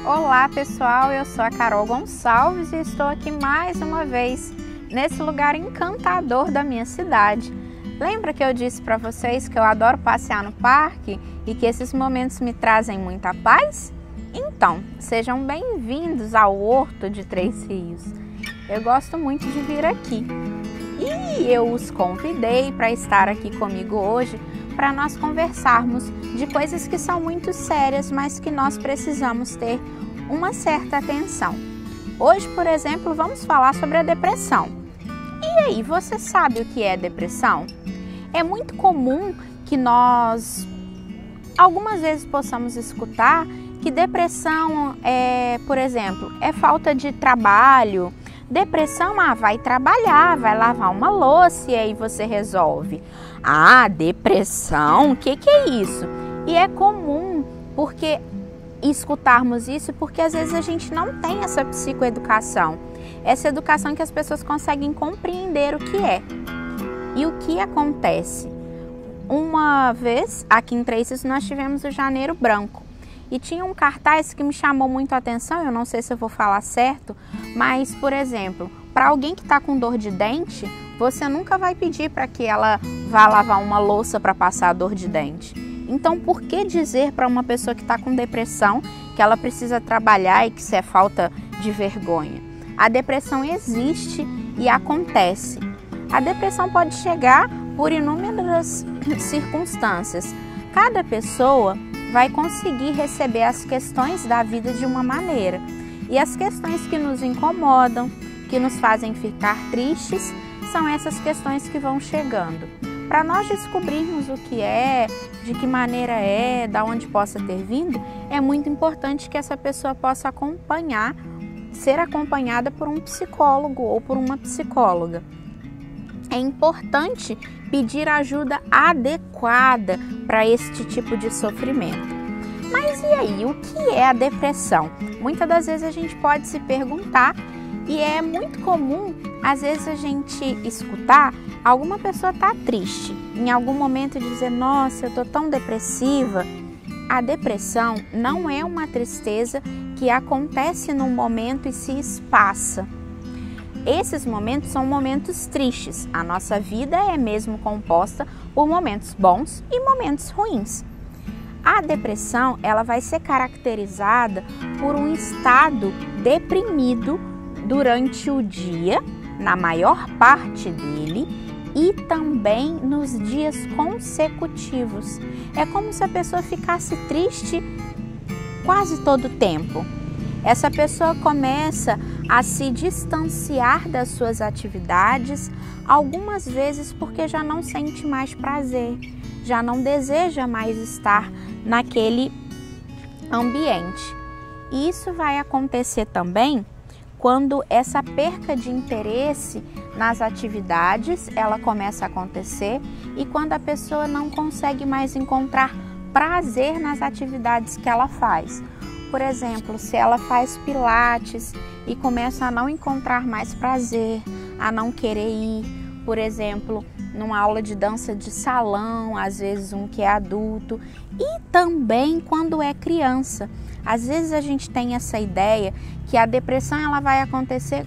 Olá pessoal, eu sou a Carol Gonçalves e estou aqui mais uma vez nesse lugar encantador da minha cidade. Lembra que eu disse para vocês que eu adoro passear no parque e que esses momentos me trazem muita paz? Então, sejam bem-vindos ao Horto de Três Rios. Eu gosto muito de vir aqui e eu os convidei para estar aqui comigo hoje para nós conversarmos de coisas que são muito sérias, mas que nós precisamos ter uma certa atenção. Hoje, por exemplo, vamos falar sobre a depressão. E aí, você sabe o que é depressão? É muito comum que nós, algumas vezes, possamos escutar que depressão por exemplo, é falta de trabalho. Depressão, vai trabalhar, vai lavar uma louça e aí você resolve. Depressão, o que é isso? E é comum escutarmos isso porque às vezes a gente não tem essa psicoeducação, essa educação que as pessoas conseguem compreender o que é. E o que acontece? Uma vez, aqui em Três Rios, nós tivemos o Janeiro Branco. E tinha um cartaz que me chamou muito a atenção, eu não sei se eu vou falar certo, mas, por exemplo, para alguém que está com dor de dente, você nunca vai pedir para que ela vá lavar uma louça para passar a dor de dente. Então, por que dizer para uma pessoa que está com depressão que ela precisa trabalhar e que isso é falta de vergonha? A depressão existe e acontece. A depressão pode chegar por inúmeras circunstâncias. Cada pessoa vai conseguir receber as questões da vida de uma maneira. E as questões que nos incomodam, que nos fazem ficar tristes, são essas questões que vão chegando. Para nós descobrirmos o que é, de que maneira é, da onde possa ter vindo, é muito importante que essa pessoa possa ser acompanhada por um psicólogo ou por uma psicóloga. É importante pedir ajuda adequada para este tipo de sofrimento. Mas e aí, o que é a depressão? Muitas das vezes a gente pode se perguntar e é muito comum, às vezes, a gente escutar alguma pessoa estar triste, em algum momento dizer, nossa, eu estou tão depressiva. A depressão não é uma tristeza que acontece num momento e se espaça. Esses momentos são momentos tristes. A nossa vida é mesmo composta por momentos bons e momentos ruins. A depressão, ela vai ser caracterizada por um estado deprimido durante o dia, na maior parte dele, e também nos dias consecutivos. É como se a pessoa ficasse triste quase todo o tempo. Essa pessoa começa a se distanciar das suas atividades, algumas vezes porque já não sente mais prazer, já não deseja mais estar naquele ambiente. E isso vai acontecer também quando essa perca de interesse nas atividades, ela começa a acontecer e quando a pessoa não consegue mais encontrar prazer nas atividades que ela faz. Por exemplo, se ela faz pilates e começa a não encontrar mais prazer, a não querer ir, por exemplo, numa aula de dança de salão, às vezes um que é adulto, e também quando é criança. Às vezes a gente tem essa ideia que a depressão ela vai acontecer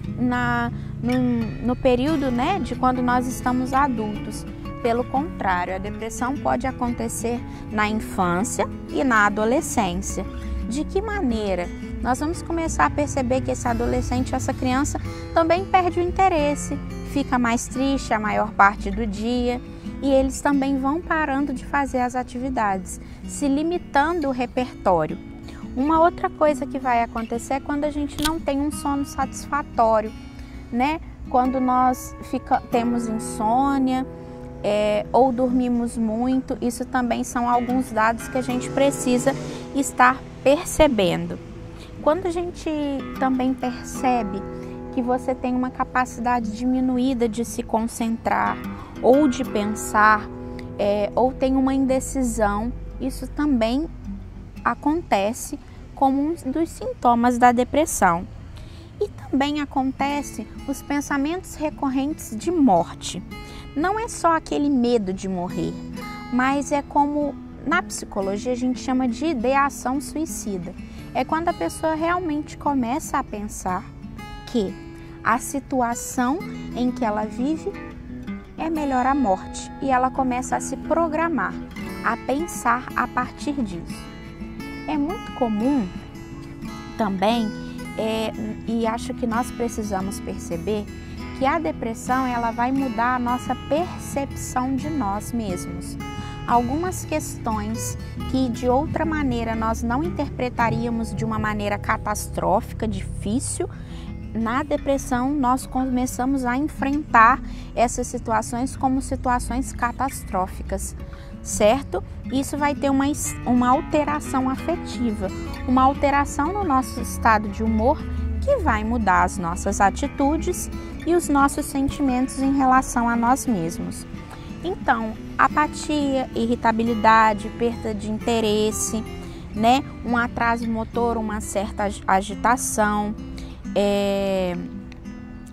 no período, de quando nós estamos adultos. Pelo contrário, a depressão pode acontecer na infância e na adolescência. De que maneira? Nós vamos começar a perceber que esse adolescente, essa criança, também perde o interesse, fica mais triste a maior parte do dia e eles também vão parando de fazer as atividades, se limitando o repertório. Uma outra coisa que vai acontecer é quando a gente não tem um sono satisfatório, Quando nós temos insônia ou dormimos muito, isso também são alguns dados que a gente precisa estar percebendo. Quando a gente também percebe que você tem uma capacidade diminuída de se concentrar ou de pensar, ou tem uma indecisão, isso também acontece como um dos sintomas da depressão. E também acontece os pensamentos recorrentes de morte. Não é só aquele medo de morrer, mas é como na psicologia a gente chama de ideação suicida. É quando a pessoa realmente começa a pensar que a situação em que ela vive é melhor a morte e ela começa a se programar, a pensar a partir disso. É muito comum também, e acho que nós precisamos perceber que a depressão ela vai mudar a nossa percepção de nós mesmos. Algumas questões que de outra maneira nós não interpretaríamos de uma maneira catastrófica, difícil, na depressão nós começamos a enfrentar essas situações como situações catastróficas, certo? Isso vai ter uma alteração afetiva, uma alteração no nosso estado de humor que vai mudar as nossas atitudes e os nossos sentimentos em relação a nós mesmos. Então, apatia, irritabilidade, perda de interesse, né? Um atraso motor, uma certa agitação,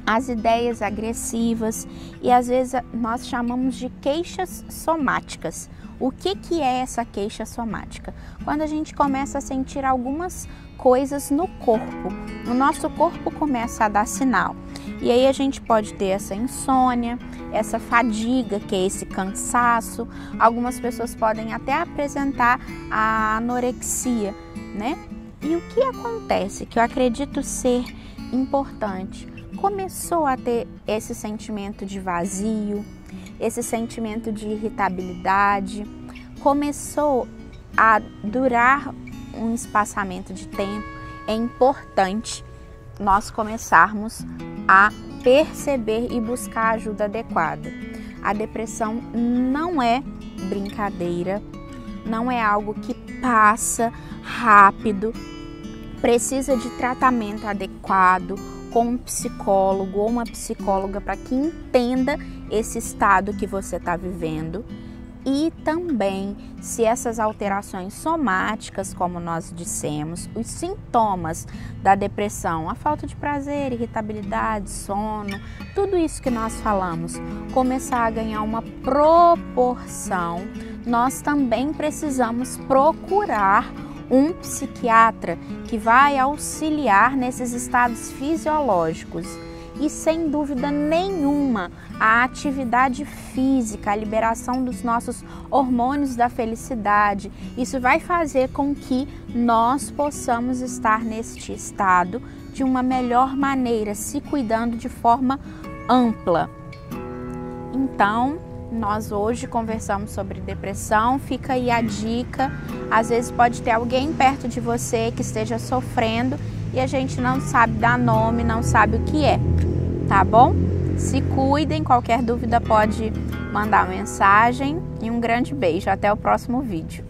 as ideias agressivas e às vezes nós chamamos de queixas somáticas. O que é essa queixa somática? Quando a gente começa a sentir algumas coisas no corpo, o nosso corpo começa a dar sinal. E aí a gente pode ter essa insônia, essa fadiga, que é esse cansaço. Algumas pessoas podem até apresentar a anorexia, né? E o que acontece, que eu acredito ser importante, começou a ter esse sentimento de vazio, esse sentimento de irritabilidade, começou a durar um espaçamento de tempo. É importante nós começarmos a perceber e buscar ajuda adequada. A depressão não é brincadeira, não é algo que passa rápido, precisa de tratamento adequado com um psicólogo ou uma psicóloga para que entenda esse estado que você está vivendo. E também, se essas alterações somáticas, como nós dissemos, os sintomas da depressão, a falta de prazer, irritabilidade, sono, tudo isso que nós falamos, começar a ganhar uma proporção, nós também precisamos procurar um psiquiatra que vai auxiliar nesses estados fisiológicos. E sem dúvida nenhuma, a atividade física, a liberação dos nossos hormônios da felicidade, isso vai fazer com que nós possamos estar neste estado de uma melhor maneira, se cuidando de forma ampla. Então, nós hoje conversamos sobre depressão, fica aí a dica. Às vezes pode ter alguém perto de você que esteja sofrendo e a gente não sabe dar nome, não sabe o que é, tá bom? Se cuidem, qualquer dúvida pode mandar mensagem e um grande beijo. Até o próximo vídeo.